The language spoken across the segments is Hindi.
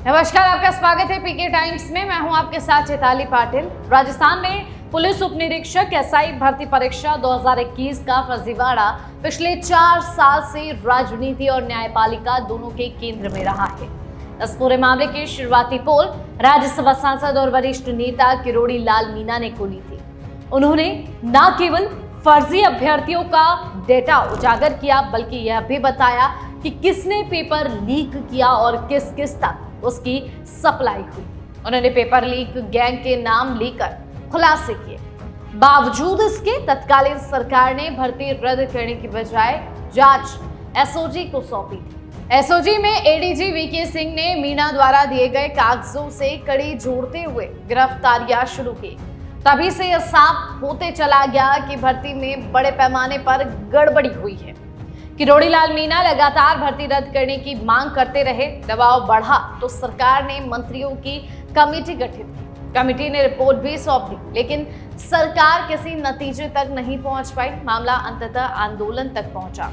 नमस्कार, आपका स्वागत है पीके टाइम्स में। मैं हूं आपके साथ चैताली पाटिल। राजस्थान में पुलिस उप निरीक्षक एसआई भर्ती परीक्षा 2021 का फर्जीवाड़ा पिछले 4 साल से राजनीति और न्यायपालिका दोनों के केंद्र में रहा है। इस पूरे मामले की शुरुआती पोल राज्यसभा सांसद और वरिष्ठ नेता किरोड़ी लाल मीणा ने खोली थी। उन्होंने न केवल फर्जी अभ्यर्थियों का डेटा उजागर किया, बल्कि यह भी बताया कि किसने पेपर लीक किया और किस किस तक उसकी सप्लाई हुई। उन्होंने पेपर लीक गैंग के नाम लेकर खुलासे किए। बावजूद इसके तत्कालीन सरकार ने भर्ती रद्द करने की बजाय जांच एसओजी को सौंपी थी। एसओजी में एडीजी वीके सिंह ने मीणा द्वारा दिए गए कागजों से कड़ी जोड़ते हुए गिरफ्तारियां शुरू की। तभी से यह साफ होते चला गया कि भर्ती में बड़े पैमाने पर गड़बड़ी हुई है। किरोड़ी लाल मीणा लगातार भर्ती रद्द करने की मांग करते रहे। दबाव बढ़ा तो सरकार ने मंत्रियों की कमेटी गठित की। कमेटी ने रिपोर्ट भी सौंप दी, लेकिन सरकार किसी नतीजे तक नहीं पहुंच पाई। मामला अंततः आंदोलन तक पहुंचा।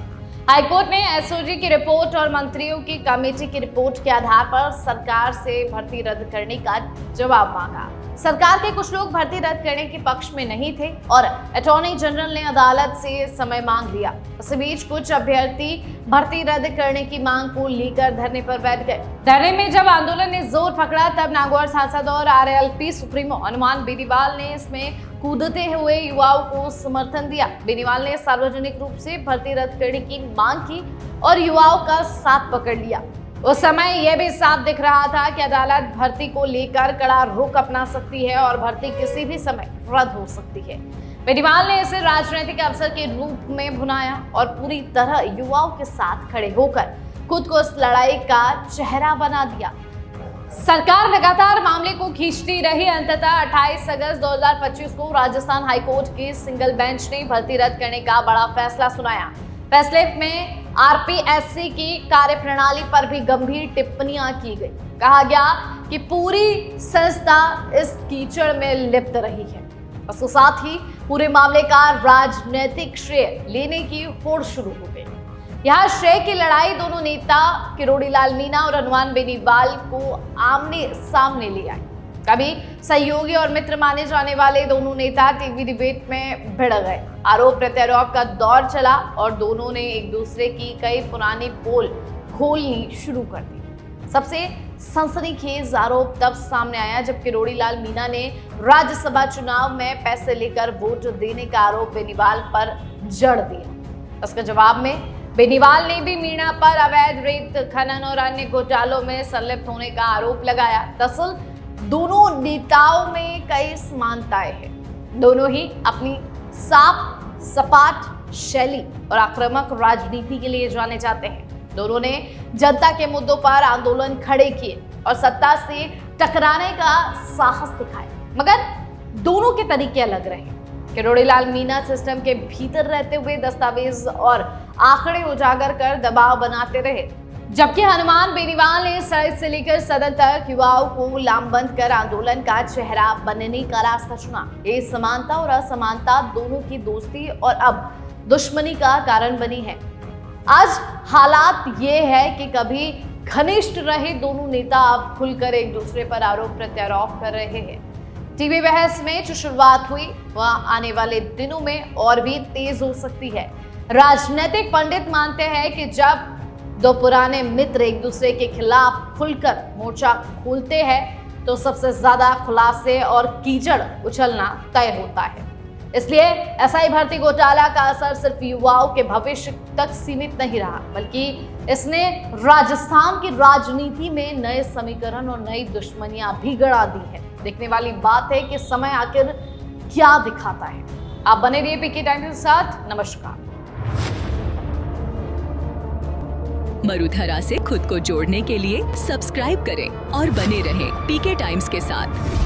हाईकोर्ट ने एसओजी की रिपोर्ट और मंत्रियों की कमेटी की रिपोर्ट के आधार पर सरकार से भर्ती रद्द करने का जवाब मांगा। सरकार के कुछ लोग भर्ती रद्द करने के पक्ष में नहीं थे और अटॉर्नी जनरल ने अदालत से समय मांग लिया। इसी बीच कुछ अभ्यर्थी भर्ती रद्द करने की मांग को लेकर धरने पर बैठ गए। धरने में जब आंदोलन ने जोर पकड़ा, तब नागौर सांसद और आरएलपी सुप्रीमो हनुमान बेनीवाल ने इसमें कूदते हुए युवाओं को समर्थन दिया। बेनीवाल ने सार्वजनिक रूप से भर्ती रद्द करने की मांग की और युवाओं का साथ पकड़ लिया। उस समय यह भी साफ दिख रहा था कि अदालत भर्ती को लेकर कड़ा रुख अपना सकती है और भर्ती किसी भी समय रद्द हो सकती है। बेनीवाल ने इसे राजनीतिक अवसर के रूप में भुनाया और पूरी तरह युवाओं के साथ खड़े होकर खुद को इस लड़ाई का चेहरा बना दिया। सरकार लगातार मामले को खींचती रही। अंततः 28 अगस्त 2025 को राजस्थान हाईकोर्ट की सिंगल बेंच ने भर्ती रद्द करने का बड़ा फैसला सुनाया। फैसले में आरपीएससी की कार्यप्रणाली पर भी गंभीर टिप्पणियां की गई। कहा गया कि पूरी संस्था इस कीचड़ में लिप्त रही है। उसके साथ ही पूरे मामले का राजनीतिक श्रेय लेने की होड़ शुरू हो गई। यहाँ श्रेय की लड़ाई दोनों नेता किरोड़ी लाल मीणा और हनुमान बेनीवाल को आमने सामने ले आई। कभी सहयोगी और मित्र माने जाने वाले दोनों नेता टीवी डिबेट में भिड़ गए। आरोप प्रत्यारोप का दौर चला और दोनों ने एक दूसरे की कई पुरानी पोल खोलनी शुरू कर दी। सबसे सनसनीखेज आरोप तब सामने आया जब किरोड़ी लाल मीणा ने राज्यसभा चुनाव में पैसे लेकर वोट देने का आरोप बेनीवाल पर जड़ दिया। उसके जवाब में बेनीवाल ने भी मीणा पर अवैध रेत खनन और अन्य घोटालों में संलिप्त होने का आरोप लगाया। दरअसल दोनों नेताओं में कई समानताएं हैं। दोनों ही अपनी साफ सपाट शैली और आक्रामक राजनीति के लिए जाने जाते हैं। दोनों ने जनता के मुद्दों पर आंदोलन खड़े किए और सत्ता से टकराने का साहस दिखाया, मगर दोनों के तरीके अलग रहे। किरोड़ी लाल मीणा सिस्टम के भीतर रहते हुए दस्तावेज और आंकड़े उजागर कर दबाव बनाते रहे, जबकि हनुमान बेनीवाल ने सड़क से लेकर सदन तक युवाओं को लामबंद कर आंदोलन का चेहरा बनने का रास्ता चुना। ये समानता और असमानता दोनों की दोस्ती और अब दुश्मनी का कारण बनी है। आज हालात ये है कि कभी घनिष्ठ रहे दोनों नेता अब खुलकर एक दूसरे पर आरोप प्रत्यारोप कर रहे हैं। टीवी बहस में जो शुरुआत हुई वह आने वाले दिनों में और भी तेज हो सकती है। राजनीतिक पंडित मानते हैं कि जब दो पुराने मित्र एक दूसरे के खिलाफ खुलकर मोर्चा खोलते हैं तो सबसे ज्यादा खुलासे और कीचड़ उछलना तय होता है। इसलिए एसआई भर्ती घोटाला का असर सिर्फ युवाओं के भविष्य तक सीमित नहीं रहा, बल्कि इसने राजस्थान की राजनीति में नए समीकरण और नई दुश्मनियां भी गड़ा दी है। देखने वाली बात है कि समय आखिर क्या दिखाता है। आप बने रहिए पीके टाइम्स के साथ। नमस्कार। मरुधरा से खुद को जोड़ने के लिए सब्सक्राइब करें और बने रहें पीके टाइम्स के साथ।